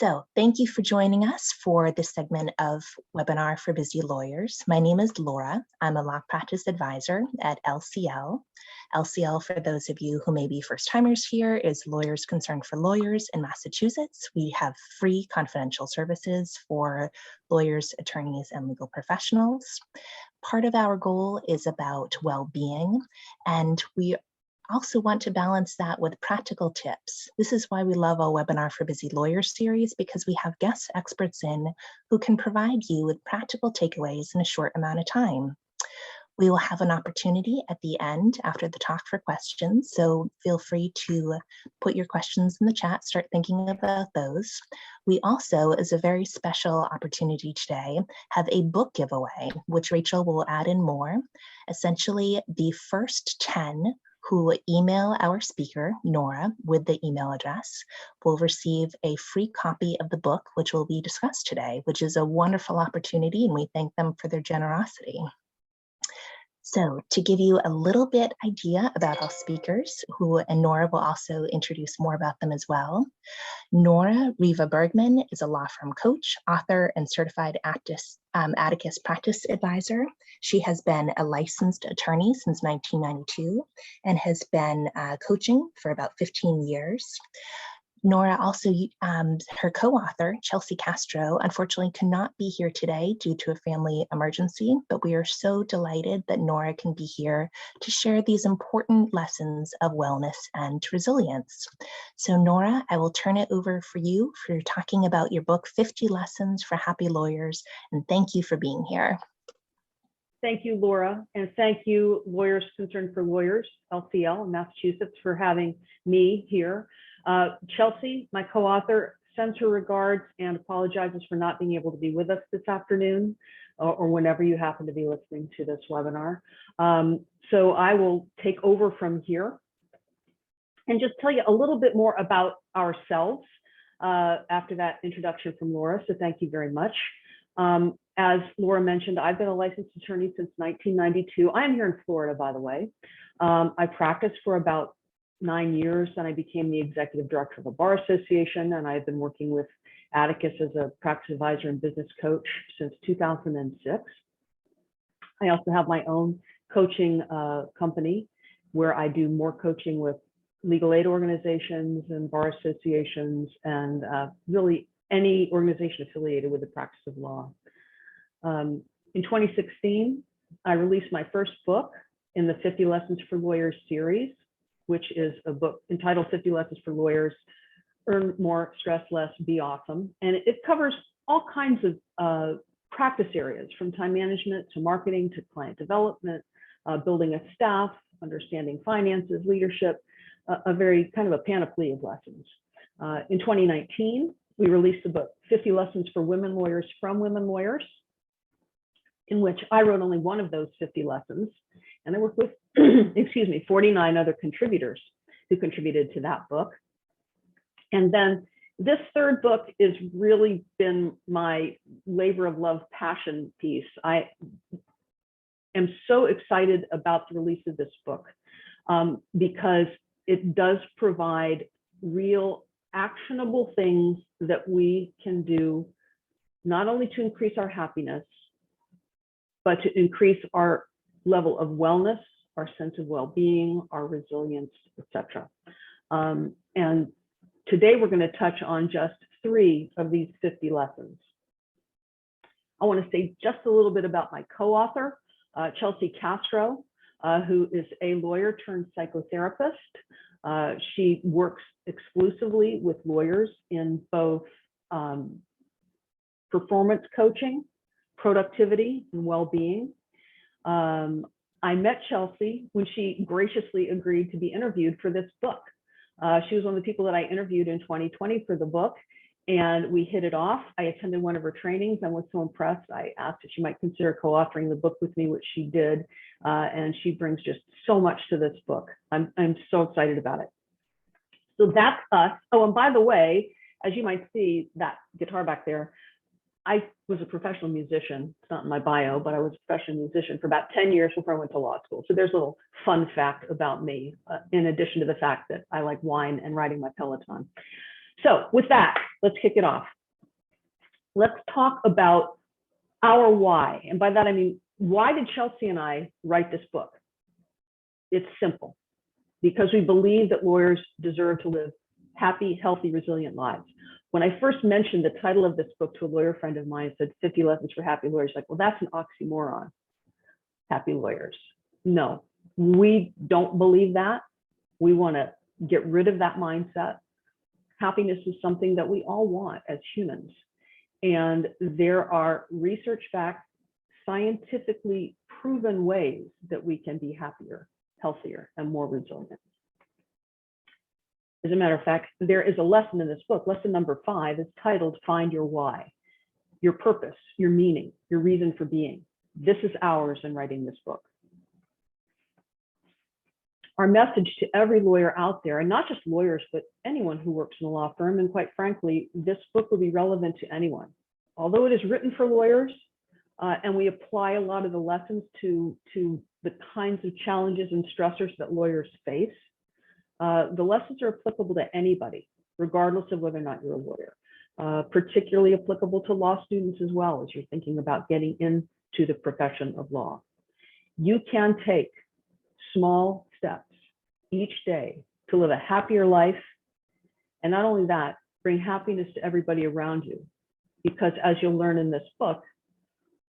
So thank you for joining us for this segment of Webinar for Busy Lawyers. My name is Laura. I'm a law practice advisor at LCL. LCL, for those of you who may be first-timers here, is Lawyers Concerned for Lawyers in Massachusetts. We have free confidential services for lawyers, attorneys, and legal professionals. Part of our goal is about well-being, and we also want to balance that with practical tips. This is why we love our Webinar for Busy Lawyers series, because we have guest experts in who can provide you with practical takeaways in a short amount of time. We will have an opportunity at the end after the talk for questions, so feel free to put your questions in the chat, start thinking about those. We also, as a very special opportunity today, have a book giveaway, which Rachel will add in more. Essentially, the first 10 who email our speaker, Nora, with the email address, will receive a free copy of the book, which will be discussed today, which is a wonderful opportunity, and we thank them for their generosity. So to give you a little bit idea about our speakers, and Nora will also introduce more about them as well. Nora Riva Bergman is a law firm coach, author, and certified Atticus practice advisor. She has been a licensed attorney since 1992 and has been coaching for about 15 years. Nora also, her co-author, Chelsy Castro, unfortunately cannot be here today due to a family emergency, but we are so delighted that Nora can be here to share these important lessons of wellness and resilience. So Nora, I will turn it over for you for talking about your book, 50 Lessons for Happy Lawyers, and thank you for being here. Thank you, Laura, and thank you, Lawyers Concerned for Lawyers, LCL in Massachusetts, for having me here. Chelsy, my co-author, sends her regards and apologizes for not being able to be with us this afternoon or whenever you happen to be listening to this webinar. So I will take over from here and just tell you a little bit more about ourselves after that introduction from Laura, so thank you very much. As Laura mentioned, I've been a licensed attorney since 1992. I am here in Florida, by the way. I practiced for about 9 years, and I became the executive director of a bar association, and I've been working with Atticus as a practice advisor and business coach since 2006. I also have my own coaching company where I do more coaching with legal aid organizations and bar associations and really any organization affiliated with the practice of law. In 2016, I released my first book in the 50 Lessons for Lawyers series, which is a book entitled 50 Lessons for Lawyers, Earn More, Stress Less, Be Awesome. And it covers all kinds of practice areas, from time management to marketing to client development, building a staff, understanding finances, leadership, a very kind of a panoply of lessons. In 2019, we released the book 50 Lessons for Women Lawyers from Women Lawyers, in which I wrote only one of those 50 lessons. And I worked with, 49 other contributors who contributed to that book. And then this third book has really been my labor of love passion piece. I am so excited about the release of this book because it does provide real actionable things that we can do, not only to increase our happiness, but to increase our level of wellness, our sense of well-being, our resilience, etc. And today we're going to touch on just 3 of these 50 lessons. I want to say just a little bit about my co-author, Chelsy Castro, who is a lawyer turned psychotherapist. She works exclusively with lawyers in both performance coaching, productivity, and well-being. I met Chelsy when she graciously agreed to be interviewed for this book. She was one of the people that I interviewed in 2020 for the book, and we hit it off. I attended one of her trainings and was so impressed. I asked if she might consider co-authoring the book with me, which she did, and she brings just so much to this book. I'm so excited about it. So that's us. Oh, and by the way, as you might see, that guitar back there, I was a professional musician. It's not in my bio, but I was a professional musician for about 10 years before I went to law school. So there's a little fun fact about me, in addition to the fact that I like wine and riding my Peloton. So with that, let's kick it off. Let's talk about our why. And by that, I mean, why did Chelsy and I write this book? It's simple, because we believe that lawyers deserve to live happy, healthy, resilient lives. When I first mentioned the title of this book to a lawyer friend of mine, said 50 Lessons for Happy Lawyers, like, well, that's an oxymoron, happy lawyers. No, we don't believe that. We want to get rid of that mindset. Happiness is something that we all want as humans. And there are research-backed, scientifically proven ways that we can be happier, healthier, and more resilient. As a matter of fact, there is a lesson in this book. Lesson number 5 is titled Find Your Why, your purpose, your meaning, your reason for being. This is ours in writing this book. Our message to every lawyer out there, and not just lawyers, but anyone who works in a law firm, and quite frankly, this book will be relevant to anyone. Although it is written for lawyers, and we apply a lot of the lessons to the kinds of challenges and stressors that lawyers face, the lessons are applicable to anybody, regardless of whether or not you're a lawyer, particularly applicable to law students as well, as you're thinking about getting into the profession of law. You can take small steps each day to live a happier life, and not only that, bring happiness to everybody around you, because as you'll learn in this book,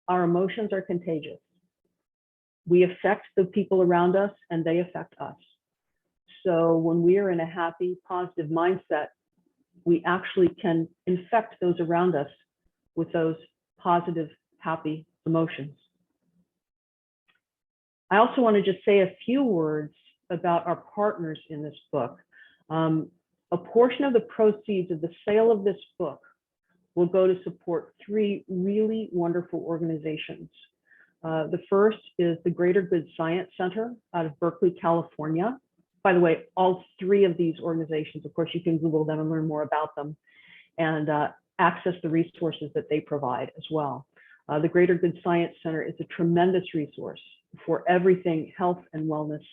our emotions are contagious. We affect the people around us and they affect us. So when we are in a happy, positive mindset, we actually can infect those around us with those positive, happy emotions. I also want to just say a few words about our partners in this book. A portion of the proceeds of the sale of this book will go to support 3 really wonderful organizations. The first is the Greater Good Science Center out of Berkeley, California. By the way, all 3 of these organizations, of course, you can Google them and learn more about them and access the resources that they provide as well. The Greater Good Science Center is a tremendous resource for everything health and wellness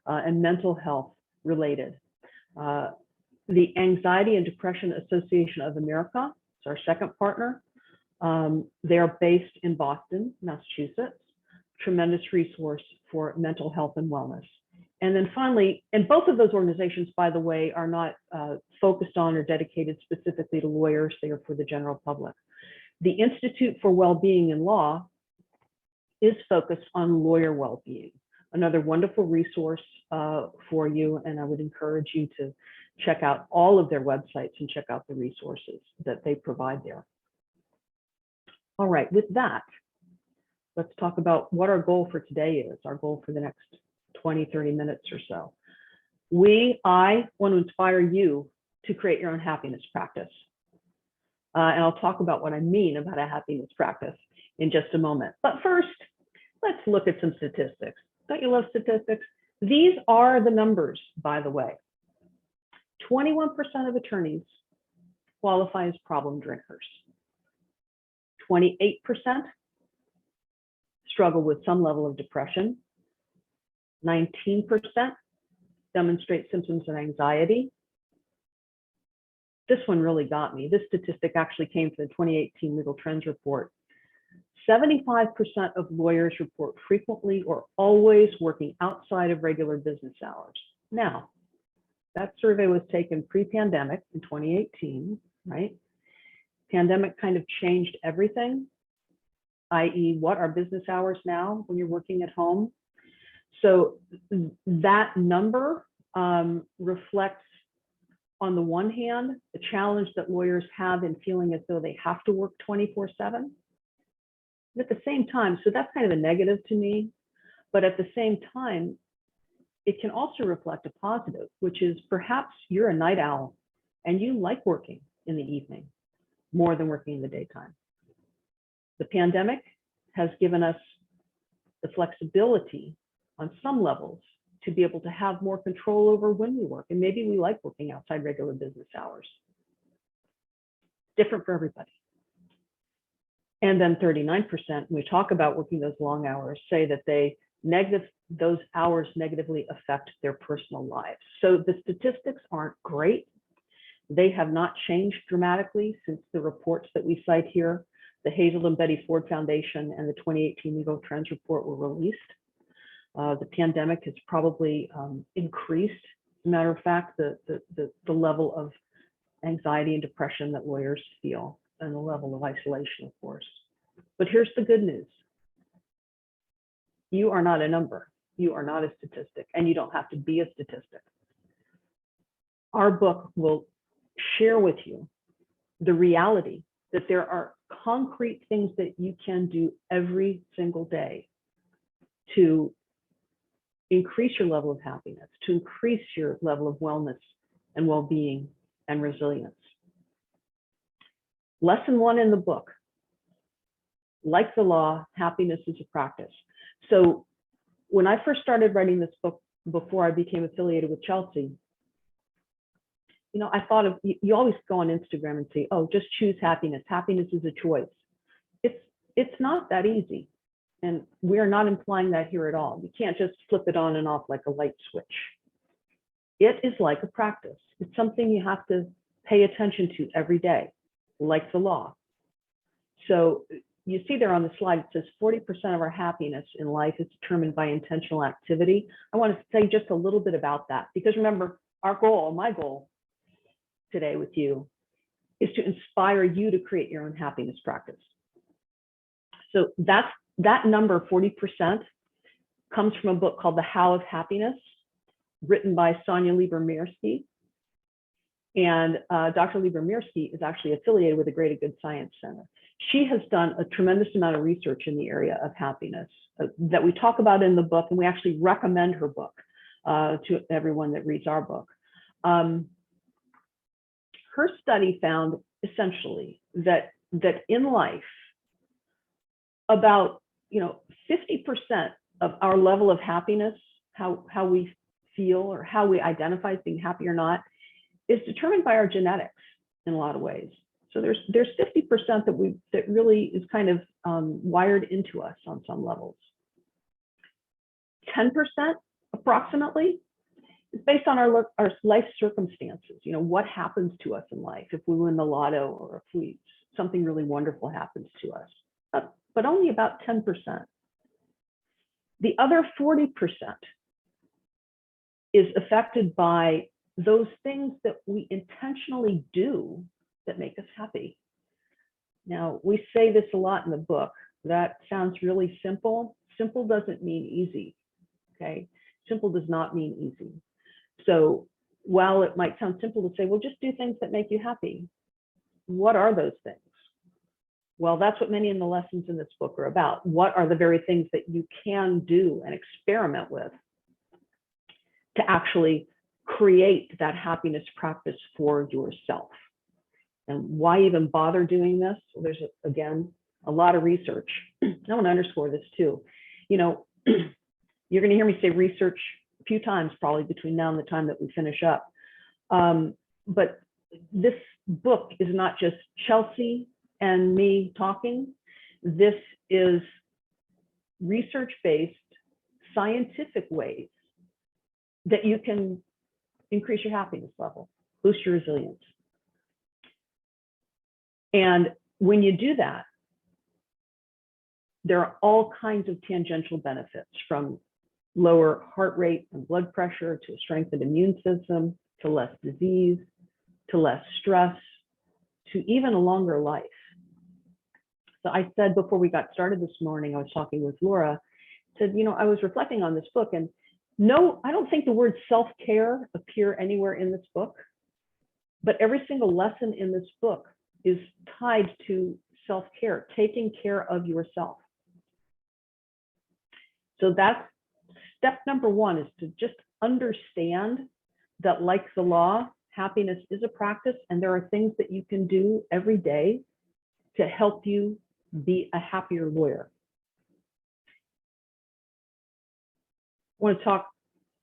and mental health related. The Anxiety and Depression Association of America is our second partner. They are based in Boston, Massachusetts. Tremendous resource for mental health and wellness. And then finally, and both of those organizations, by the way, are not focused on or dedicated specifically to lawyers. They are for the general public. The Institute for Wellbeing in Law is focused on lawyer well-being, another wonderful resource for you. And I would encourage you to check out all of their websites and check out the resources that they provide there. All right, with that, let's talk about what our goal for today is, our goal for the next 20, 30 minutes or so. I want to inspire you to create your own happiness practice. And I'll talk about what I mean about a happiness practice in just a moment. But first, let's look at some statistics. Don't you love statistics? These are the numbers, by the way. 21% of attorneys qualify as problem drinkers. 28% struggle with some level of depression. 19% demonstrate symptoms of anxiety. This one really got me. This statistic actually came from the 2018 Legal Trends Report. 75% of lawyers report frequently or always working outside of regular business hours. Now, that survey was taken pre-pandemic in 2018, right? Pandemic kind of changed everything, i.e. what are business hours now when you're working at home? So that number reflects, on the one hand, the challenge that lawyers have in feeling as though they have to work 24/7. At the same time, so that's kind of a negative to me, but at the same time, it can also reflect a positive, which is perhaps you're a night owl and you like working in the evening more than working in the daytime. The pandemic has given us the flexibility on some levels to be able to have more control over when we work. And maybe we like working outside regular business hours. Different for everybody. And then 39%, when we talk about working those long hours, say that those hours negatively affect their personal lives. So the statistics aren't great. They have not changed dramatically since the reports that we cite here, the Hazel and Betty Ford Foundation and the 2018 Legal Trends Report were released. The pandemic has probably increased, as a matter of fact, the level of anxiety and depression that lawyers feel, and the level of isolation, of course. But here's the good news. You are not a number. You are not a statistic, and you don't have to be a statistic. Our book will share with you the reality that there are concrete things that you can do every single day to increase your level of happiness, to increase your level of wellness and well-being and resilience. Lesson 1 in the book, like the law, happiness is a practice. So when I first started writing this book, before I became affiliated with Chelsy, you know, I thought of, you always go on Instagram and say, oh, just choose happiness. Happiness is a choice. It's not that easy. And we are not implying that here at all. You can't just flip it on and off like a light switch. It is like a practice. It's something you have to pay attention to every day, like the law. So you see there on the slide, it says 40% of our happiness in life is determined by intentional activity. I want to say just a little bit about that, because remember, our goal, my goal today with you, is to inspire you to create your own happiness practice. So that number, 40%, comes from a book called The How of Happiness, written by Sonia Lieber-Mirsky. And Dr. Lieber-Mirsky is actually affiliated with the Greater Good Science Center. She has done a tremendous amount of research in the area of happiness that we talk about in the book, and we actually recommend her book to everyone that reads our book. Her study found essentially that in life, about 50% of our level of happiness, how we feel or how we identify as being happy or not, is determined by our genetics in a lot of ways. So there's 50% that really is kind of wired into us on some levels. 10% approximately is based on our life circumstances. You know, what happens to us in life if we win the lotto or if something really wonderful happens to us. But only about 10%. The other 40% is affected by those things that we intentionally do that make us happy. Now, we say this a lot in the book. That sounds really simple. Simple doesn't mean easy, okay? Simple does not mean easy. So while it might sound simple to say, well, just do things that make you happy, what are those things? Well, that's what many of the lessons in this book are about. What are the very things that you can do and experiment with to actually create that happiness practice for yourself? And why even bother doing this? Well, there's, again, a lot of research. I want to underscore this too. You know, you're going to hear me say research a few times probably between now and the time that we finish up. But this book is not just Chelsy and me talking. This is research-based, scientific ways that you can increase your happiness level, boost your resilience. And when you do that, there are all kinds of tangential benefits, from lower heart rate and blood pressure to a strengthened immune system, to less disease, to less stress, to even a longer life. So I said before we got started this morning, I was talking with Nora, said, you know, I was reflecting on this book, and no, I don't think the word self-care appear anywhere in this book, but every single lesson in this book is tied to self-care, taking care of yourself. So that's step number 1, is to just understand that, like the law, happiness is a practice, and there are things that you can do every day to help you be a happier lawyer. I want to talk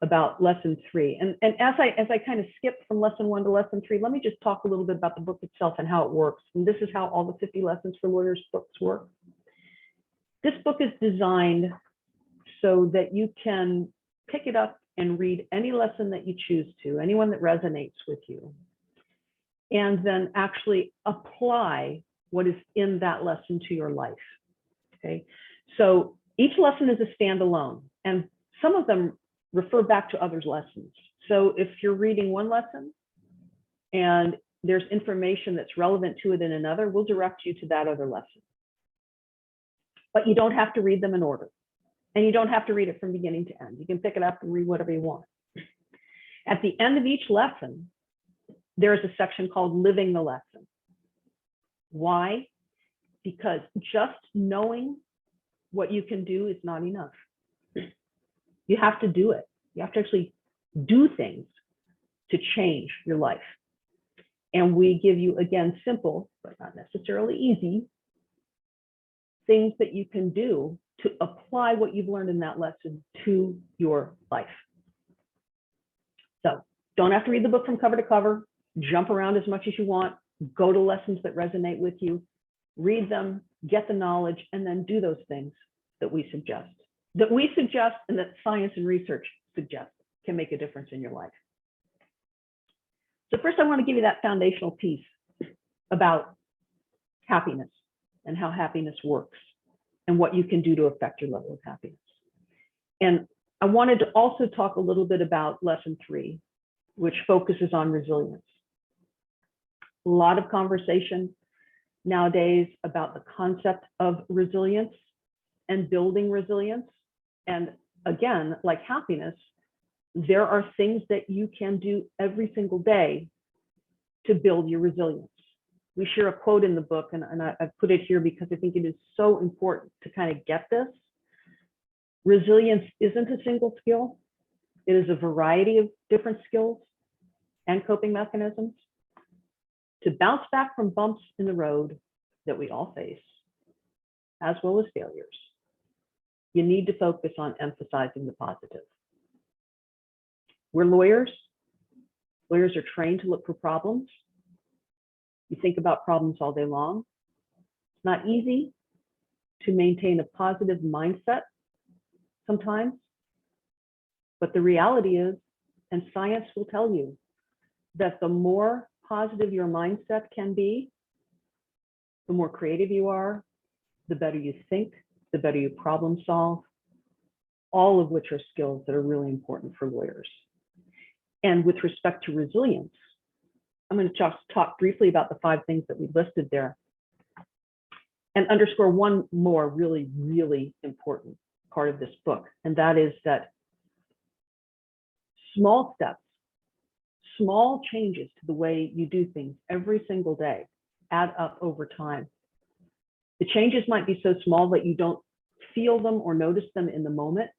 about lesson 3. And as I kind of skip from lesson 1 to lesson 3, let me just talk a little bit about the book itself and how it works. And this is how all the 50 Lessons for Lawyers books work. This book is designed so that you can pick it up and read any lesson that you choose to, anyone that resonates with you. and then actually apply what is in that lesson to your life. Okay, so each lesson is a standalone, and some of them refer back to other lessons. So if you're reading one lesson and there's information that's relevant to it in another, we'll direct you to that other lesson. But you don't have to read them in order, and you don't have to read it from beginning to end. You can pick it up and read whatever you want. At the end of each lesson, there's a section called Living the Lesson. Why? Because just knowing what you can do is not enough. You have to do it. You have to actually do things to change your life. And we give you, again, simple, but not necessarily easy, things that you can do to apply what you've learned in that lesson to your life. So don't have to read the book from cover to cover, jump around as much as you want, go to lessons that resonate with you, read them, get the knowledge, and then do those things that we suggest, and that science and research suggest can make a difference in your life. So first, I want to give you that foundational piece about happiness and how happiness works and what you can do to affect your level of happiness. And I wanted to also talk a little bit about lesson 3, which focuses on resilience. A lot of conversation nowadays about the concept of resilience and building resilience. And again, like happiness, there are things that you can do every single day to build your resilience. We share a quote in the book, and I've put it here because I think it is so important to kind of get this. Resilience isn't a single skill. It is a variety of different skills and coping mechanisms to bounce back from bumps in the road that we all face, as well as failures. You need to focus on emphasizing the positive. We're lawyers. Lawyers are trained to look for problems. You think about problems all day long. It's not easy to maintain a positive mindset sometimes, but the reality is, and science will tell you, that the more positive your mindset can be, the more creative you are, the better you think, the better you problem solve, all of which are skills that are really important for lawyers. And with respect to resilience, I'm going to just talk briefly about the 5 things that we listed there and underscore one more really, really important part of this book. And that is that small steps, small changes to the way you do things every single day add up over time. The changes might be so small that you don't feel them or notice them in the moment,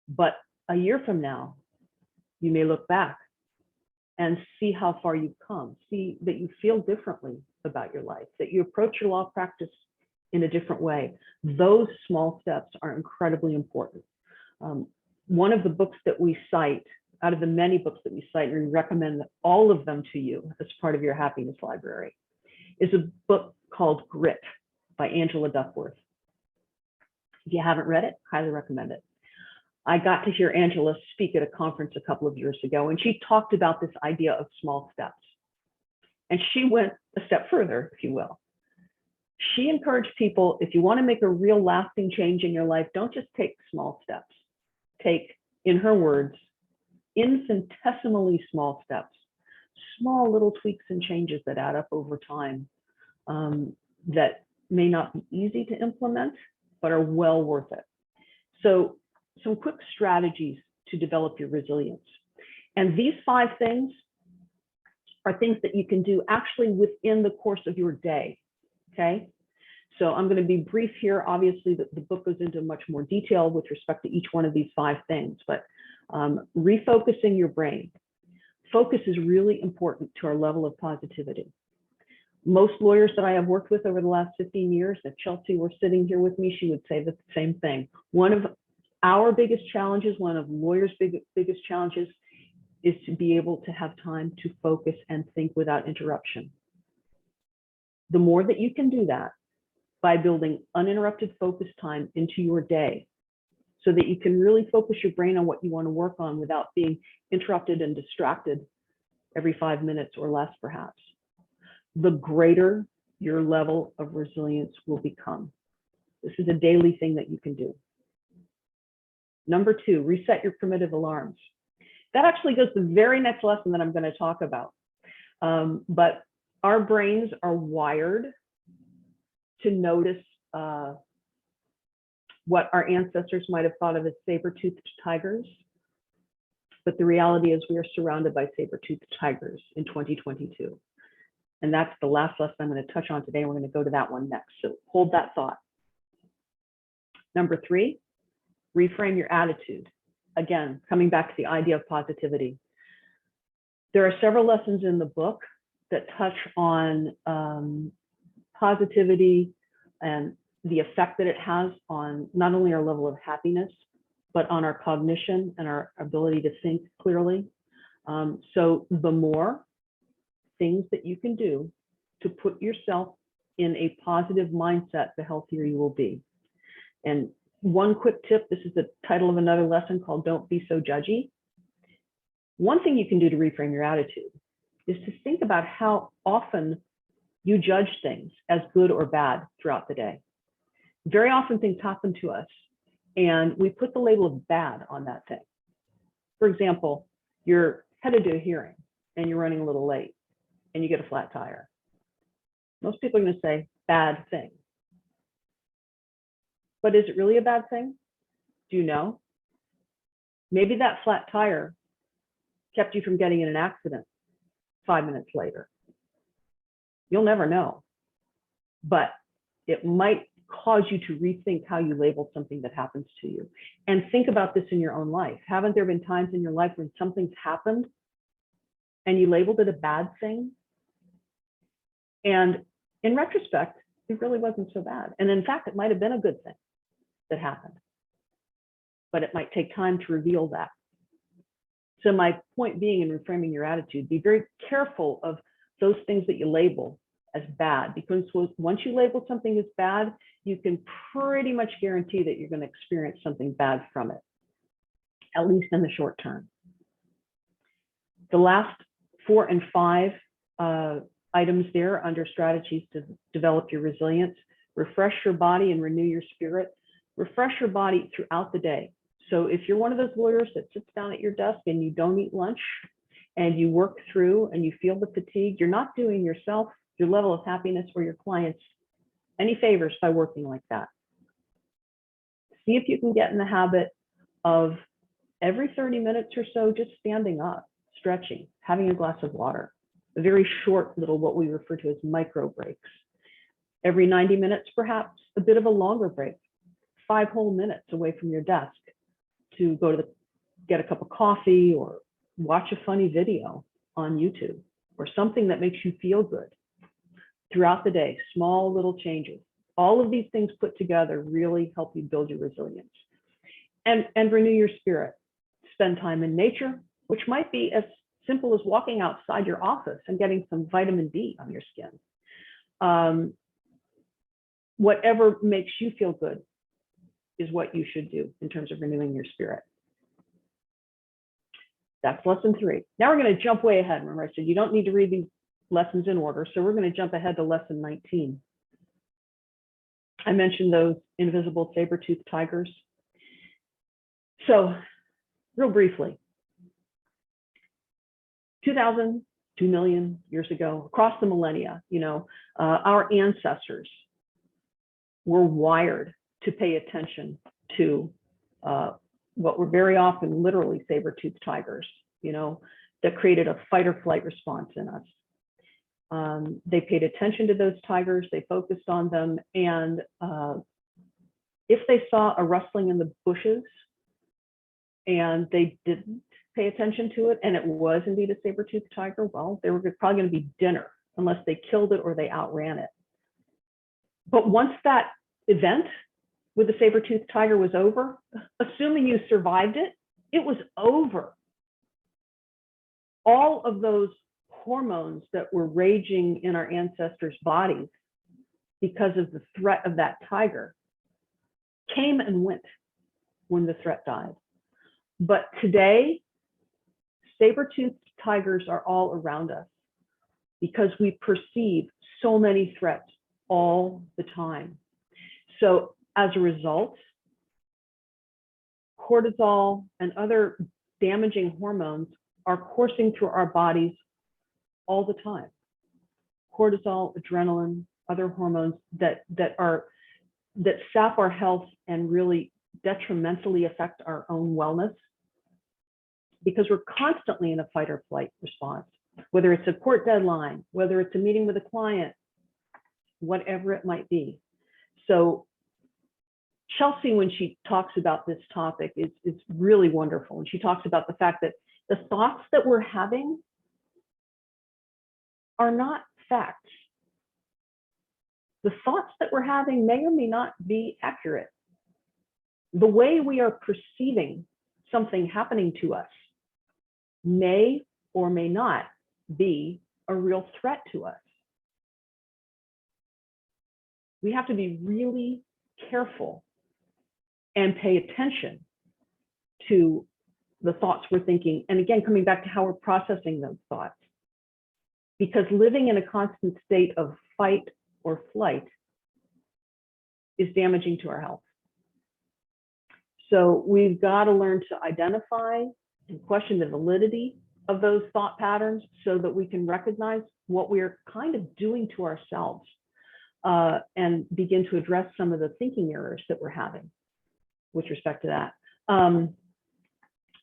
but a year from now, you may look back and see how far you've come, see that you feel differently about your life, that you approach your law practice in a different way. Those small steps are incredibly important. One of the books that we cite, out of the many books that we cite, and we recommend all of them to you as part of your happiness library, is a book called Grit by Angela Duckworth. If you haven't read it, highly recommend it. I got to hear Angela speak at a conference a couple of years ago, and she talked about this idea of small steps. And she went a step further, if you will. She encouraged people, if you want to make a real lasting change in your life, don't just take small steps. Take, in her words, infinitesimally small steps, small little tweaks and changes that add up over time, that may not be easy to implement, but are well worth it. So some quick strategies to develop your resilience. And these 5 things are things that you can do actually within the course of your day, okay? So I'm going to be brief here. Obviously, the book goes into much more detail with respect to each one of these 5 things, but refocusing your brain. Focus is really important to our level of positivity. Most lawyers that I have worked with over the last 15 years, if Chelsy were sitting here with me, she would say the same thing. One of our biggest challenges, one of lawyers' biggest challenges, is to be able to have time to focus and think without interruption. The more that you can do that by building uninterrupted focus time into your day, so that you can really focus your brain on what you want to work on without being interrupted and distracted every 5 minutes or less, perhaps, the greater your level of resilience will become. This is a daily thing that you can do. Number 2, reset your primitive alarms. That actually goes to the very next lesson that I'm going to talk about. But our brains are wired to notice what our ancestors might have thought of as saber-toothed tigers. But the reality is we are surrounded by saber-toothed tigers in 2022. And that's the last lesson I'm going to touch on today. We're going to go to that one next. So hold that thought. Number 3, reframe your attitude. Again, coming back to the idea of positivity. There are several lessons in the book that touch on positivity and the effect that it has on not only our level of happiness, but on our cognition and our ability to think clearly. So the more things that you can do to put yourself in a positive mindset, the healthier you will be. And one quick tip, this is the title of another lesson called Don't Be So Judgy. One thing you can do to reframe your attitude is to think about how often you judge things as good or bad throughout the day. Very often things happen to us and we put the label of bad on that thing. For example, you're headed to a hearing and you're running a little late and you get a flat tire. Most people are going to say bad thing. But is it really a bad thing? Do you know? Maybe that flat tire kept you from getting in an accident 5 minutes later. You'll never know. But it might cause you to rethink how you label something that happens to you. And think about this in your own life. Haven't there been times in your life when something's happened and you labeled it a bad thing? And in retrospect, it really wasn't so bad. And in fact, it might have been a good thing that happened. But it might take time to reveal that. So my point being in reframing your attitude, be very careful of those things that you label as bad, because once you label something as bad, you can pretty much guarantee that you're going to experience something bad from it, at least in the short term. The last 4 and 5 items there under strategies to develop your resilience: refresh your body and renew your spirit. Refresh your body throughout the day. So if you're one of those lawyers that sits down at your desk and you don't eat lunch and you work through and you feel the fatigue, you're not doing yourself, your level of happiness, or your clients any favors by working like that. See if you can get in the habit of every 30 minutes or so just standing up, stretching, having a glass of water, a very short little what we refer to as micro breaks. Every 90 minutes, perhaps a bit of a longer break, 5 whole minutes away from your desk to go to get a cup of coffee or watch a funny video on YouTube or something that makes you feel good. Throughout the day, small little changes. All of these things put together really help you build your resilience. And renew your spirit. Spend time in nature, which might be as simple as walking outside your office and getting some vitamin D on your skin. Whatever makes you feel good is what you should do in terms of renewing your spirit. That's lesson 3. Now we're going to jump way ahead. Remember, I said you don't need to read these lessons in order, so we're going to jump ahead to lesson 19. I mentioned those invisible saber-toothed tigers. So real briefly, 2,000, 2 million years ago, across the millennia, our ancestors were wired to pay attention to what were very often literally saber-toothed tigers, that created a fight or flight response in us. They paid attention to those tigers, they focused on them, and if they saw a rustling in the bushes and they didn't pay attention to it, and it was indeed a saber-toothed tiger, well, they were probably going to be dinner unless they killed it or they outran it. But once that event with the saber-toothed tiger was over, assuming you survived it, it was over. All of those hormones that were raging in our ancestors' bodies because of the threat of that tiger came and went when the threat died. But today, saber-toothed tigers are all around us because we perceive so many threats all the time. So as a result, cortisol and other damaging hormones are coursing through our bodies all the time. Cortisol, adrenaline, other hormones that sap our health and really detrimentally affect our own wellness, because we're constantly in a fight or flight response, whether it's a court deadline, whether it's a meeting with a client, whatever it might be. So Chelsy, when she talks about this topic, is really wonderful. And she talks about the fact that the thoughts that we're having are not facts. The thoughts that we're having may or may not be accurate. The way we are perceiving something happening to us may or may not be a real threat to us. We have to be really careful and pay attention to the thoughts we're thinking. And again, coming back to how we're processing those thoughts. Because living in a constant state of fight or flight is damaging to our health. So we've got to learn to identify and question the validity of those thought patterns so that we can recognize what we're kind of doing to ourselves and begin to address some of the thinking errors that we're having with respect to that.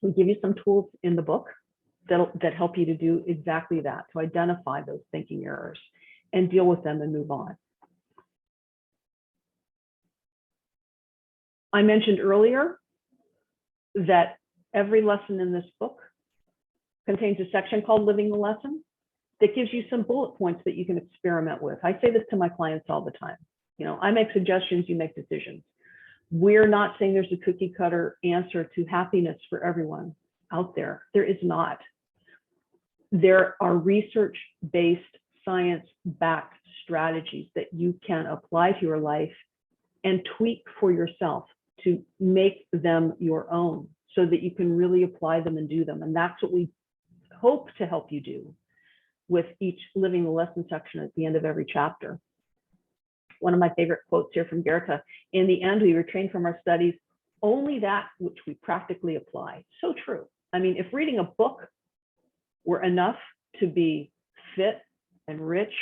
We give you some tools in the book that help you to do exactly that, to identify those thinking errors and deal with them and move on. I mentioned earlier that every lesson in this book contains a section called Living the Lesson that gives you some bullet points that you can experiment with. I say this to my clients all the time. You know, I make suggestions, you make decisions. We're not saying there's a cookie cutter answer to happiness for everyone out there. There is not. There are research-based, science-backed strategies that you can apply to your life and tweak for yourself to make them your own so that you can really apply them and do them. And that's what we hope to help you do with each Living the Lesson section at the end of every chapter. One of my favorite quotes here from Goethe: in the end, we retain from our studies only that which we practically apply. So true. I mean, if reading a book were enough to be fit and rich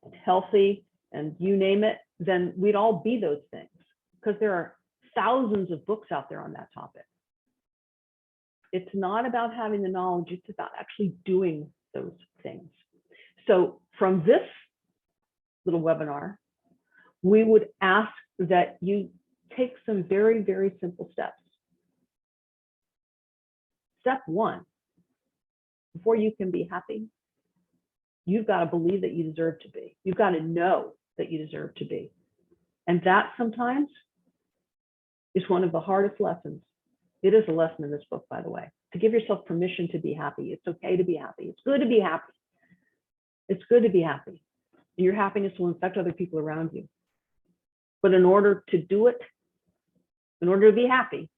and healthy and you name it, then we'd all be those things, because there are thousands of books out there on that topic. It's not about having the knowledge, it's about actually doing those things. So from this little webinar, we would ask that you take some very, very simple steps. Step one, before you can be happy, you've got to believe that you deserve to be. You've got to know that you deserve to be. And that sometimes is one of the hardest lessons. It is a lesson in this book, by the way, to give yourself permission to be happy. It's okay to be happy. It's good to be happy. It's good to be happy. And your happiness will affect other people around you. But in order to do it, in order to be happy,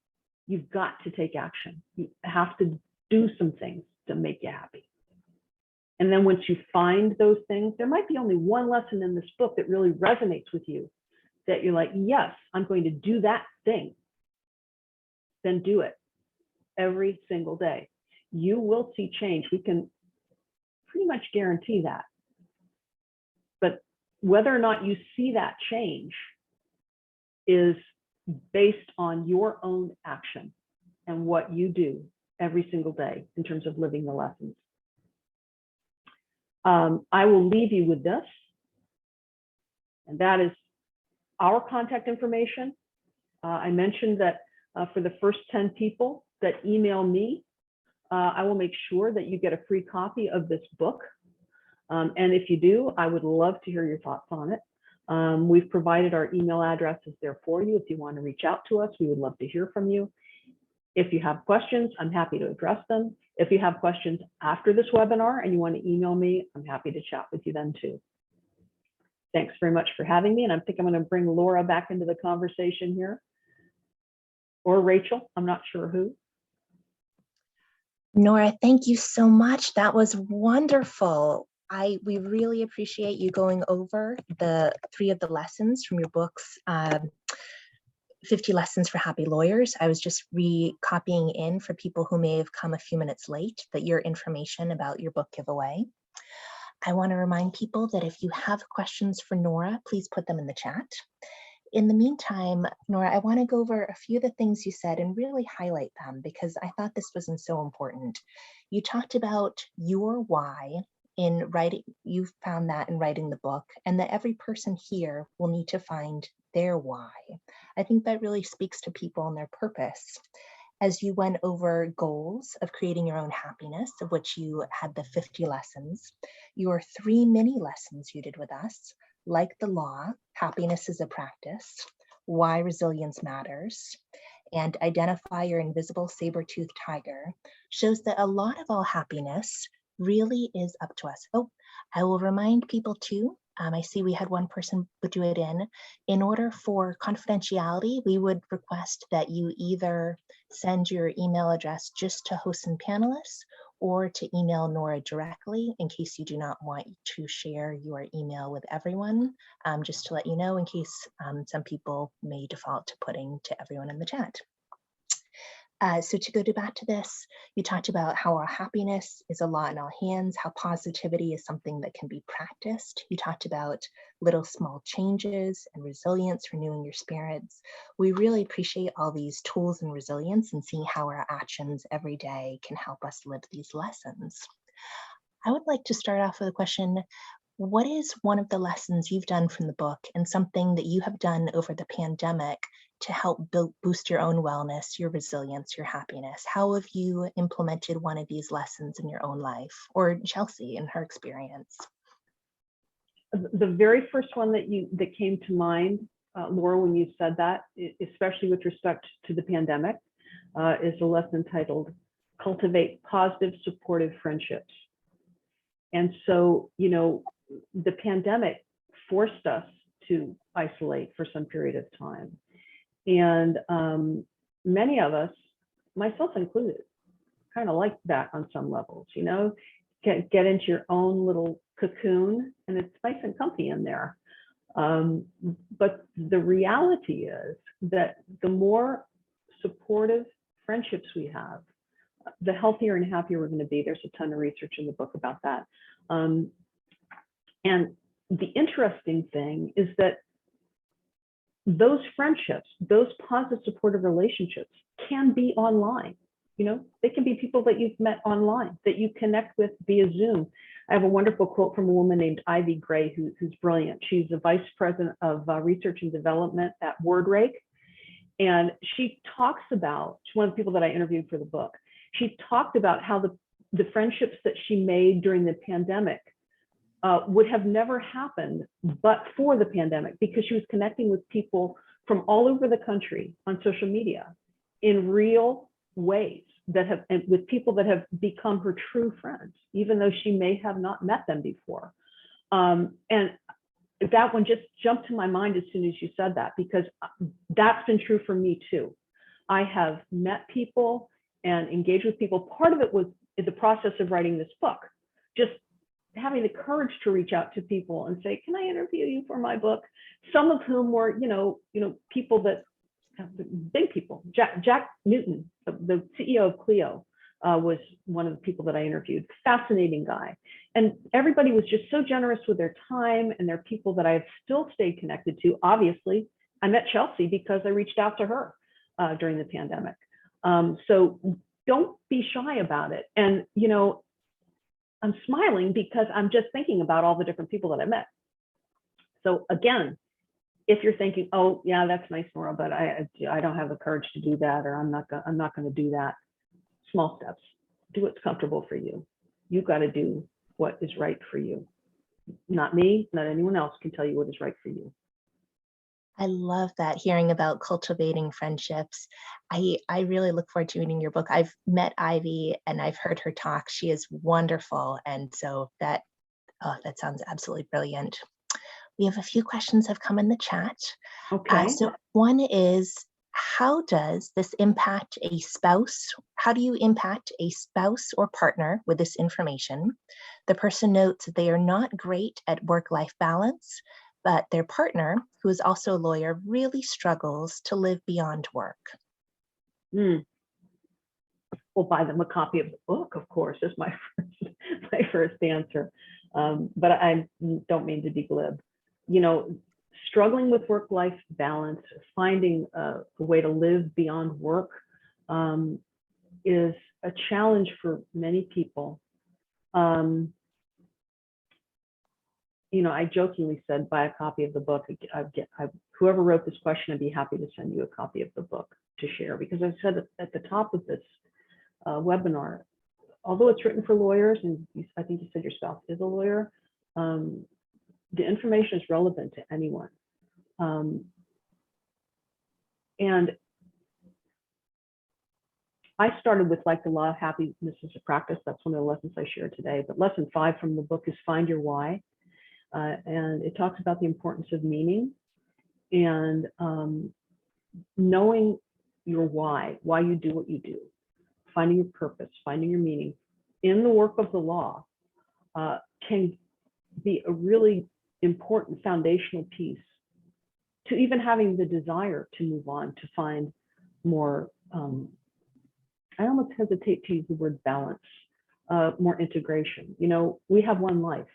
you've got to take action. You have to do some things to make you happy. And then once you find those things, there might be only one lesson in this book that really resonates with you, that you're like, yes, I'm going to do that thing. Then do it every single day. You will see change. We can pretty much guarantee that. But whether or not you see that change is based on your own action and what you do every single day in terms of living the lessons. I will leave you with this, and that is our contact information. I mentioned that for the first 10 people that email me, I will make sure that you get a free copy of this book. And if you do, I would love to hear your thoughts on it. We've provided our email addresses there for you. If you want to reach out to us, we would love to hear from you. If you have questions, I'm happy to address them. If you have questions after this webinar and you want to email me, I'm happy to chat with you then too. Thanks very much for having me. And I think I'm going to bring Laura back into the conversation here, or Rachel, I'm not sure who. Nora, thank you so much. That was wonderful. We really appreciate you going over the 3 of the lessons from your books, 50 Lessons for Happy Lawyers. I was just copying in for people who may have come a few minutes late that your information about your book giveaway. I want to remind people that if you have questions for Nora, please put them in the chat. In the meantime, Nora, I want to go over a few of the things you said and really highlight them because I thought this was so important. You talked about your why in writing, you found that in writing the book, and that every person here will need to find their why. I think that really speaks to people and their purpose. As you went over goals of creating your own happiness, of which you had the 50 lessons, your 3 mini lessons you did with us, like the law, happiness is a practice, why resilience matters, and identify your invisible saber-toothed tiger, shows that a lot of all happiness really is up to us. Oh, I will remind people too, I see we had one person put it in order for confidentiality, we would request that you either send your email address just to hosts and panelists or to email Nora directly in case you do not want to share your email with everyone, just to let you know in case some people may default to putting to everyone in the chat. So to go back to this, you talked about how our happiness is a lot in our hands, how positivity is something that can be practiced. You talked about little small changes and resilience, renewing your spirits. We really appreciate all these tools and resilience and seeing how our actions every day can help us live these lessons. I would like to start off with a question. What is one of the lessons you've done from the book and something that you have done over the pandemic to help boost your own wellness, your resilience, your happiness? How have you implemented one of these lessons in your own life, or Chelsy in her experience? The very first one that came to mind, Laura, when you said that, especially with respect to the pandemic, is a lesson titled "Cultivate Positive, Supportive Friendships." And so, you know, the pandemic forced us to isolate for some period of time. And many of us, myself included, kind of like that on some levels, you know, get into your own little cocoon and it's nice and comfy in there. But the reality is that the more supportive friendships we have, the healthier and happier we're going to be. There's a ton of research in the book about that. And the interesting thing is that those friendships, those positive supportive relationships can be online. You know, they can be people that you've met online, that you connect with via Zoom. I have a wonderful quote from a woman named Ivy Gray, who's brilliant. She's the vice president of research and development at WordRake. And she talks about, she's one of the people that I interviewed for the book. She talked about how the friendships that she made during the pandemic would have never happened but for the pandemic, because she was connecting with people from all over the country on social media in real ways that have, and with people that have become her true friends, even though she may have not met them before. And that one just jumped to my mind as soon as you said that, because that's been true for me too. I have met people and engaged with people. Part of it was in the process of writing this book, just having the courage to reach out to people and say, can I interview you for my book? Some of whom were, you know, people that, big people. Jack Newton, the CEO of Clio, was one of the people that I interviewed. Fascinating guy. And everybody was just so generous with their time, and they're people that I've still stayed connected to. Obviously, I met Chelsy because I reached out to her during the pandemic. So don't be shy about it. And, you know, I'm smiling because I'm just thinking about all the different people that I met. So again, if you're thinking, oh yeah, that's nice, Nora, but I don't have the courage to do that, or I'm not going to do that. Small steps. Do what's comfortable for you. You've got to do what is right for you. Not me, not anyone else can tell you what is right for you. I love that, hearing about cultivating friendships. I really look forward to reading your book. I've met Ivy and I've heard her talk. She is wonderful. And so that sounds absolutely brilliant. We have a few questions have come in the chat. Okay. So one is, How does this impact a spouse? How do you impact a spouse or partner with this information? The person notes that they are not great at work-life balance, but their partner, who is also a lawyer, really struggles to live beyond work. We'll buy them a copy of the book, of course, is my first answer. But I don't mean to be glib. You know, struggling with work-life balance, finding a way to live beyond work is a challenge for many people. You know, I jokingly said, buy a copy of the book. Whoever wrote this question, I'd be happy to send you a copy of the book to share, because I said at the top of this webinar, although it's written for lawyers, and I think you said your spouse is a lawyer, the information is relevant to anyone. And I started with like the law of happiness is a practice. That's one of the lessons I shared today. But lesson 5 from the book is find your why. And it talks about the importance of meaning and knowing your why you do what you do, finding your purpose, finding your meaning in the work of the law can be a really important foundational piece to even having the desire to move on, to find more, I almost hesitate to use the word balance, more integration. You know, we have one life.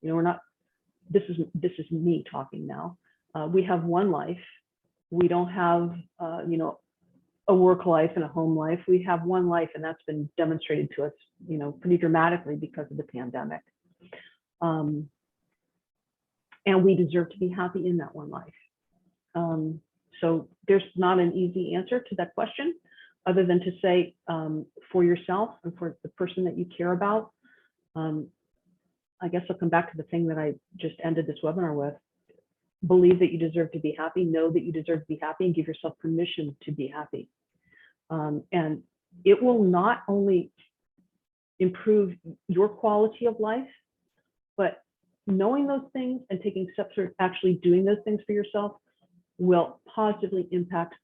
You know, we're not, this is me talking now. We have one life. We don't have, you know, a work life and a home life. We have one life, and that's been demonstrated to us, you know, pretty dramatically because of the pandemic. And we deserve to be happy in that one life. So there's not an easy answer to that question, other than to say, for yourself and for the person that you care about, I guess I'll come back to the thing that I just ended this webinar with. Believe that you deserve to be happy, know that you deserve to be happy, and give yourself permission to be happy. And it will not only improve your quality of life, but knowing those things and taking steps for actually doing those things for yourself will positively impact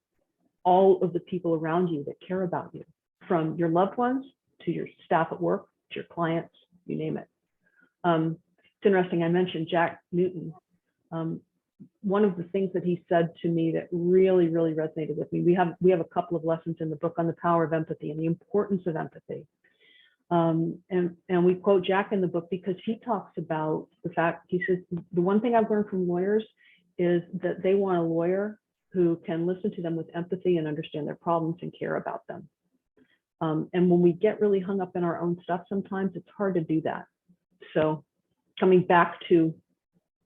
all of the people around you that care about you, from your loved ones to your staff at work, to your clients, you name it. It's interesting, I mentioned Jack Newton. One of the things that he said to me that really, really resonated with me, we have a couple of lessons in the book on the power of empathy and the importance of empathy. And we quote Jack in the book because he talks about the fact, he says, the one thing I've learned from lawyers is that they want a lawyer who can listen to them with empathy and understand their problems and care about them. And when we get really hung up in our own stuff, sometimes it's hard to do that. So coming back to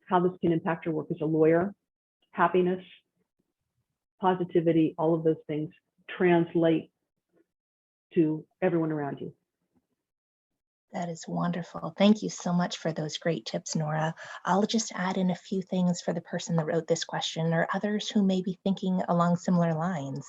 how this can impact your work as a lawyer, happiness, positivity, all of those things translate to everyone around you. That is wonderful. Thank you so much for those great tips, Nora. I'll just add in a few things for the person that wrote this question or others who may be thinking along similar lines.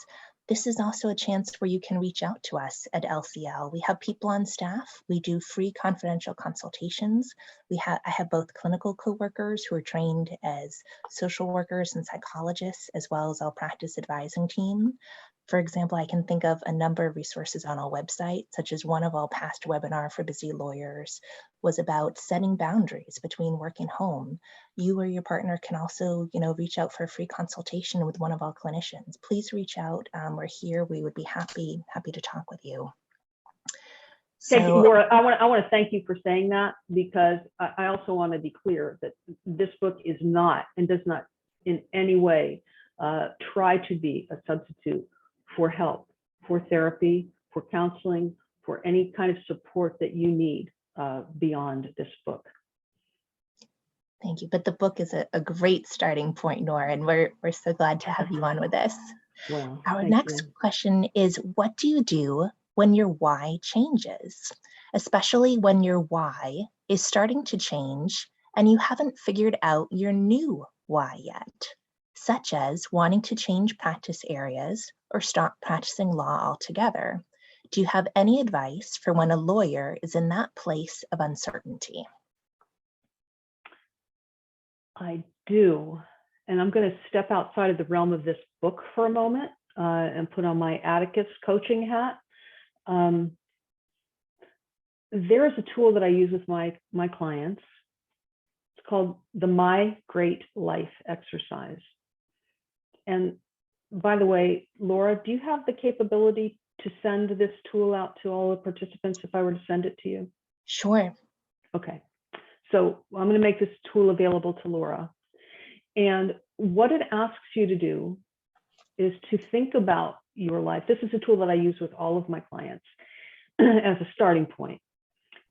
This is also a chance where you can reach out to us at LCL. We have people on staff. We do free confidential consultations. I have both clinical coworkers who are trained as social workers and psychologists, as well as our practice advising team. For example, I can think of a number of resources on our website, such as one of our past webinar for busy lawyers was about setting boundaries between work and home. You or your partner can also, reach out for a free consultation with one of our clinicians. Please reach out. We're here. We would be happy to talk with you. Thank you, Nora. I want to thank you for saying that, because I also want to be clear that this book is not and does not in any way try to be a substitute for help, for therapy, for counseling, for any kind of support that you need beyond this book. Thank you. But the book is a great starting point, Nora, and we're so glad to have you on with us. Well, our next question is, what do you do when your why changes, especially when your why is starting to change and you haven't figured out your new why yet, such as wanting to change practice areas or stop practicing law altogether? Do you have any advice for when a lawyer is in that place of uncertainty? I do. and I'm going to step outside of the realm of this book for a moment and put on my Atticus coaching hat. There is a tool that I use with my clients. It's called the My Great Life exercise. And by the way, Laura, do you have the capability to send this tool out to all the participants if I were to send it to you? Sure. Okay. So I'm going to make this tool available to Laura. And what it asks you to do is to think about your life. This is a tool that I use with all of my clients as a starting point.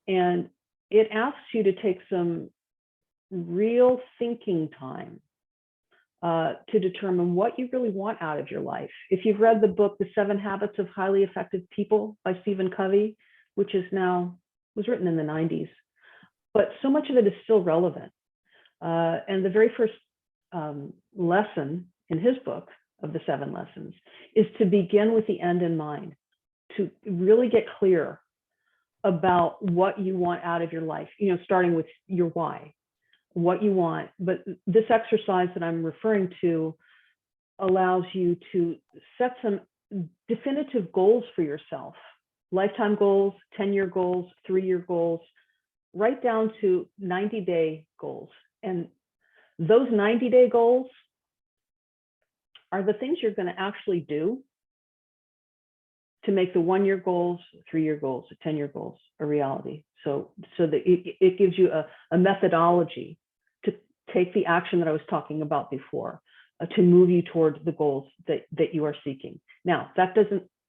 And it asks you to take some real thinking time to determine what you really want out of your life. If you've read the book, The 7 Habits of Highly Effective People by Stephen Covey, which was written in the 90s, but so much of it is still relevant. And the very first lesson in his book of the 7 lessons is to begin with the end in mind, to really get clear about what you want out of your life, starting with your why, what you want. But this exercise that I'm referring to allows you to set some definitive goals for yourself, lifetime goals, 10-year goals, 3-year goals, right down to 90-day goals. And those 90-day goals are the things you're going to actually do to make the 1-year goals, 3-year goals, 10-year goals a reality. So that it gives you a methodology to take the action that I was talking about before, to move you towards the goals that you are seeking. Now,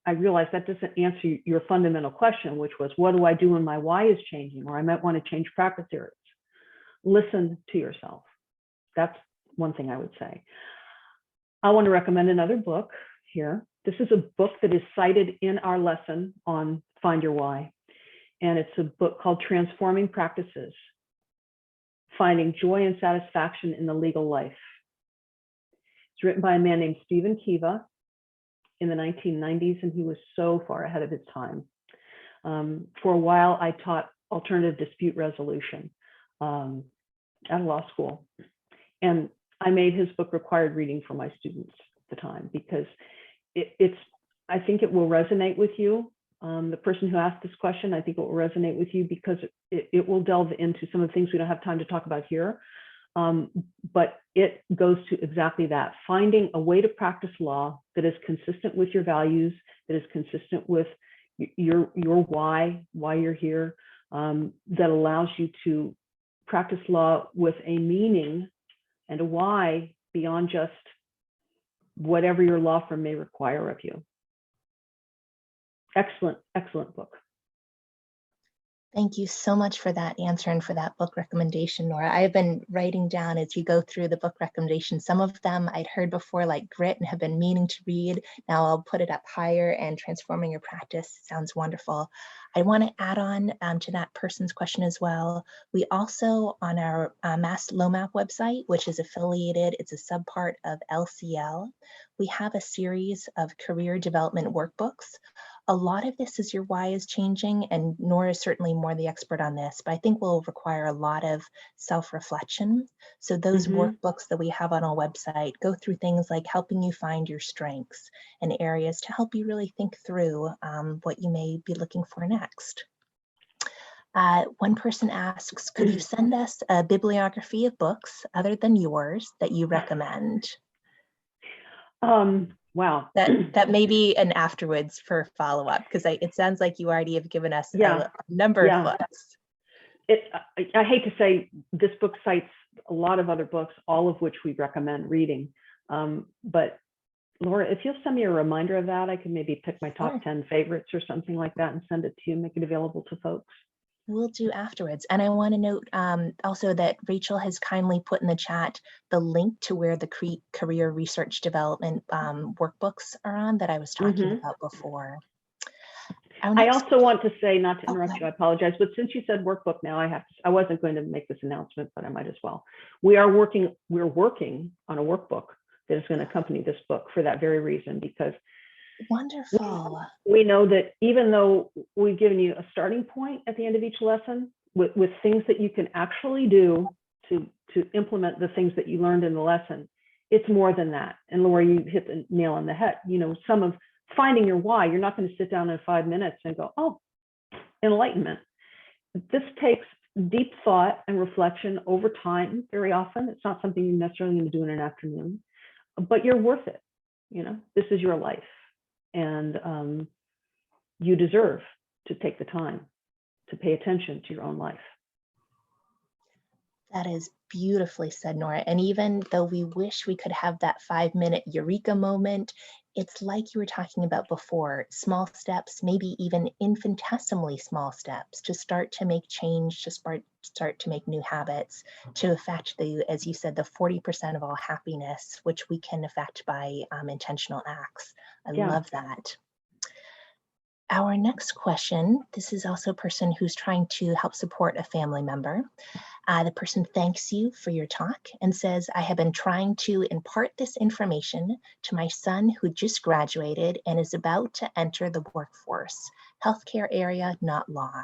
I realize that doesn't answer your fundamental question, which was, what do I do when my why is changing, or I might want to change practice areas? Listen to yourself. That's one thing I would say. I want to recommend another book here. This is a book that is cited in our lesson on Find Your Why. And it's a book called Transforming Practices, Finding Joy and Satisfaction in the Legal Life. It's written by a man named Stephen Kiva in the 1990s, and he was so far ahead of his time. For a while, I taught alternative dispute resolution at a law school. And I made his book required reading for my students at the time, because I think it will resonate with you. The person who asked this question, I think it will resonate with you because it will delve into some of the things we don't have time to talk about here. But it goes to exactly that, finding a way to practice law that is consistent with your values, that is consistent with your why you're here, that allows you to practice law with a meaning and a why beyond just whatever your law firm may require of you. Excellent, excellent book. Thank you so much for that answer and for that book recommendation, Nora. I have been writing down as you go through the book recommendations. Some of them I'd heard before, like Grit, and have been meaning to read. Now I'll put it up higher, and Transforming Your Practice sounds wonderful. I want to add on to that person's question as well. We also, on our Mass LOMAP website, which is affiliated, it's a subpart of LCL, we have a series of career development workbooks. A lot of this is your why is changing, and Nora is certainly more the expert on this, but I think will require a lot of self-reflection. So those workbooks that we have on our website go through things like helping you find your strengths and areas to help you really think through what you may be looking for next. One person asks, could you send us a bibliography of books other than yours that you recommend? Wow. That may be an afterwards for follow-up, because it sounds like you already have given us a number of books. I hate to say this book cites a lot of other books, all of which we recommend reading. But Laura, if you'll send me a reminder of that, I can maybe pick my top 10 favorites or something like that and send it to you, make it available to folks. We'll do afterwards. And I want to note also that Rachel has kindly put in the chat the link to where the career research development workbooks are on that I was talking about before. I also want to say, not to interrupt you, I apologize, but since you said workbook now, I wasn't going to make this announcement, but I might as well. We're working on a workbook that is going to accompany this book for that very reason, because wonderful. We know that even though we've given you a starting point at the end of each lesson with things that you can actually do to implement the things that you learned in the lesson, it's more than that. And Laura, you hit the nail on the head. Some of finding your why, you're not going to sit down in 5 minutes and go, oh, enlightenment. This takes deep thought and reflection over time. Very often, it's not something you're necessarily going to do in an afternoon, but you're worth it. This is your life, and you deserve to take the time to pay attention to your own life. That is beautifully said, Nora. And even though we wish we could have that 5-minute eureka moment, it's like you were talking about before, small steps, maybe even infinitesimally small steps to start to make change, to start to make new habits, to affect as you said, the 40% of all happiness, which we can affect by intentional acts. I love that. Our next question, this is also a person who's trying to help support a family member. The person thanks you for your talk and says, I have been trying to impart this information to my son who just graduated and is about to enter the workforce, healthcare area, not law.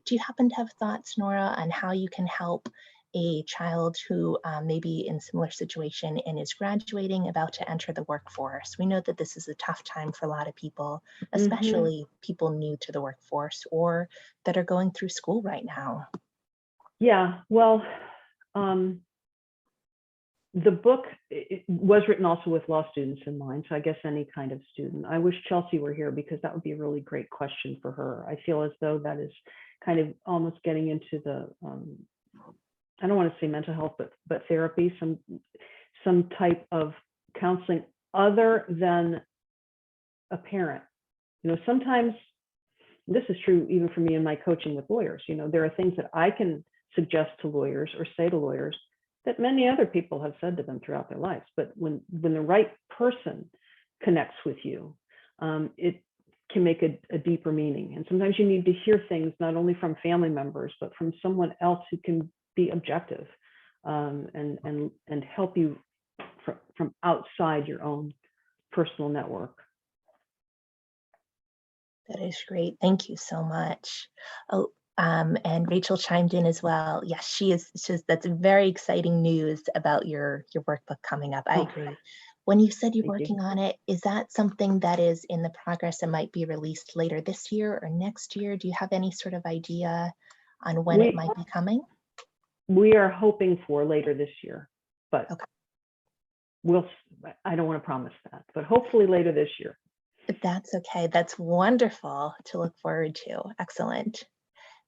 Do you happen to have thoughts, Nora, on how you can help a child who may be in a similar situation and is graduating, about to enter the workforce? We know that this is a tough time for a lot of people, especially people new to the workforce or that are going through school right now. Yeah, well, the book was written also with law students in mind, so I guess any kind of student. I wish Chelsy were here because that would be a really great question for her. I feel as though that is kind of almost getting into the, I don't want to say mental health, but therapy, some type of counseling other than a parent. Sometimes, this is true even for me in my coaching with lawyers, there are things that I can suggest to lawyers or say to lawyers that many other people have said to them throughout their lives. But when the right person connects with you, it can make a deeper meaning. And sometimes you need to hear things not only from family members, but from someone else who can be objective and help you from outside your own personal network. That is great. Thank you so much. Oh, and Rachel chimed in as well. Yes, she is. That's very exciting news about your workbook coming up. I agree. When you said you're working on it, is that something that is in the progress and might be released later this year or next year? Do you have any sort of idea on when it might be coming? We are hoping for later this year, but I don't want to promise that, but hopefully later this year. That's okay. That's wonderful to look forward to. Excellent.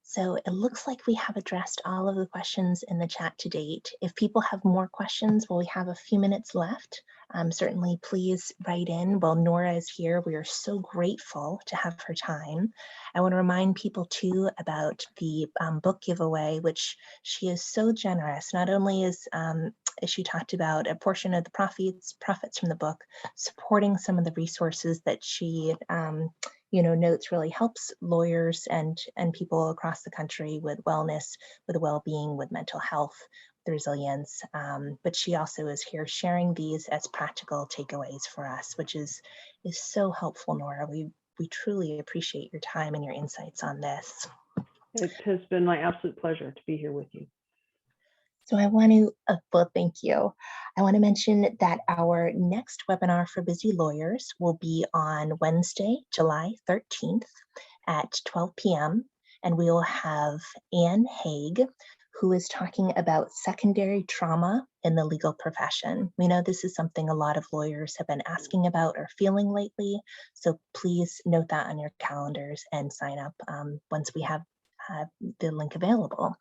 So it looks like we have addressed all of the questions in the chat to date. If people have more questions, we have a few minutes left. Certainly, please write in. While Nora is here, we are so grateful to have her time. I want to remind people too about the book giveaway, which she is so generous. Not only is as she talked about a portion of the profits from the book, supporting some of the resources that she notes really helps lawyers and people across the country with wellness, with well-being, with mental health, with resilience. But she also is here sharing these as practical takeaways for us, which is so helpful, Nora. We truly appreciate your time and your insights on this. It has been my absolute pleasure to be here with you. So I want to, thank you. I want to mention that our next webinar for busy lawyers will be on Wednesday, July 13th at 12 p.m. And we will have Anne Haig, who is talking about secondary trauma in the legal profession. We know this is something a lot of lawyers have been asking about or feeling lately. So please note that on your calendars and sign up once we have the link available.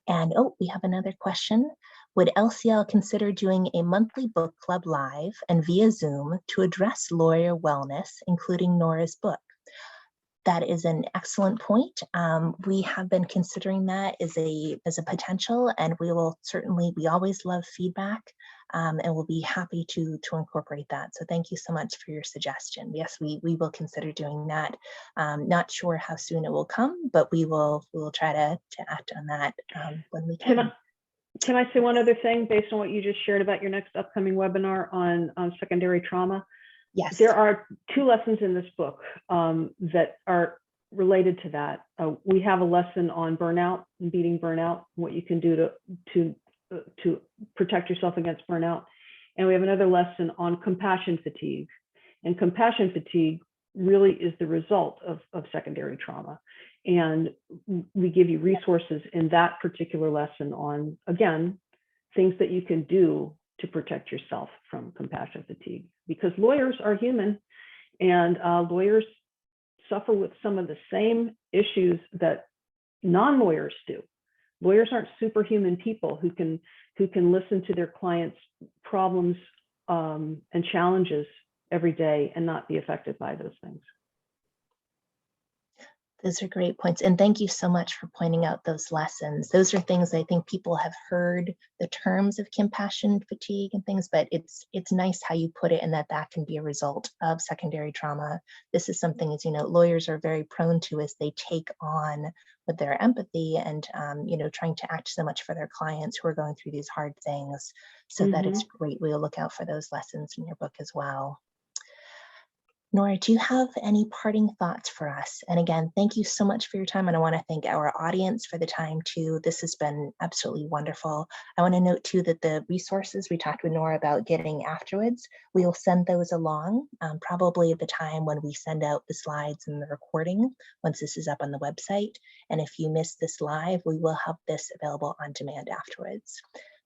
And we have another question. Would LCL consider doing a monthly book club live and via Zoom to address lawyer wellness, including Nora's book? That is an excellent point. We have been considering that as a potential, and we always love feedback, and we'll be happy to incorporate that. So thank you so much for your suggestion. Yes, we will consider doing that. Not sure how soon it will come, but we will try to act on that when we can. Can I say one other thing based on what you just shared about your next upcoming webinar on secondary trauma? Yes. There are 2 lessons in this book that are related to that. We have a lesson on burnout and beating burnout, what you can do to protect yourself against burnout. And we have another lesson on compassion fatigue. And compassion fatigue really is the result of secondary trauma. And we give you resources in that particular lesson on, again, things that you can do to protect yourself from compassion fatigue, because lawyers are human, and lawyers suffer with some of the same issues that non-lawyers do. Lawyers aren't superhuman people who can listen to their clients' problems and challenges every day and not be affected by those things. Those are great points. And thank you so much for pointing out those lessons. Those are things I think people have heard the terms of compassion fatigue and things, but it's nice how you put it, and that can be a result of secondary trauma. This is something, as you know, lawyers are very prone to as they take on with their empathy and, trying to act so much for their clients who are going through these hard things. So that it's great. We'll look out for those lessons in your book as well. Nora, do you have any parting thoughts for us? And again, thank you so much for your time. And I want to thank our audience for the time too. This has been absolutely wonderful. I want to note too that the resources we talked with Nora about getting afterwards, we will send those along probably at the time when we send out the slides and the recording, once this is up on the website. And if you miss this live, we will have this available on demand afterwards.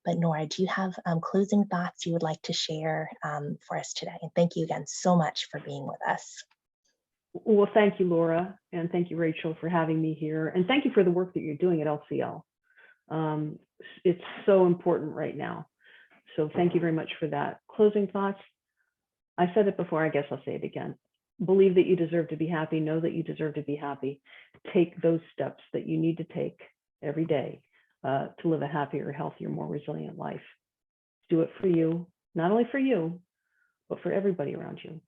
But Nora, do you have closing thoughts you would like to share for us today? And thank you again so much for being with us. Well, thank you, Laura, and thank you, Rachel, for having me here. And thank you for the work that you're doing at LCL. It's so important right now. So thank you very much for that. Closing thoughts. I said it before, I guess I'll say it again. Believe that you deserve to be happy. Know that you deserve to be happy. Take those steps that you need to take every day to live a happier, healthier, more resilient life. Do it for you, not only for you, but for everybody around you.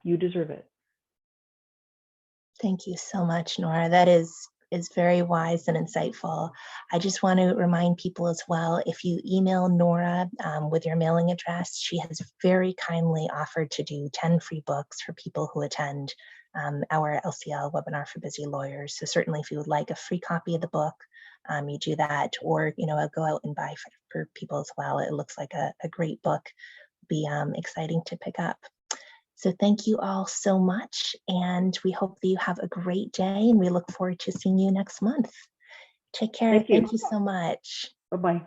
You deserve it. Thank you so much, Nora. That is very wise and insightful. I just want to remind people as well, if you email Nora with your mailing address, she has very kindly offered to do 10 free books for people who attend our LCL webinar for busy lawyers. So certainly if you would like a free copy of the book, you do that, or I'll go out and buy for people as well. It looks like a great book. Be exciting to pick up. So thank you all so much, and we hope that you have a great day, and we look forward to seeing you next month. Take care. Thank you. Thank you so much. Bye-bye.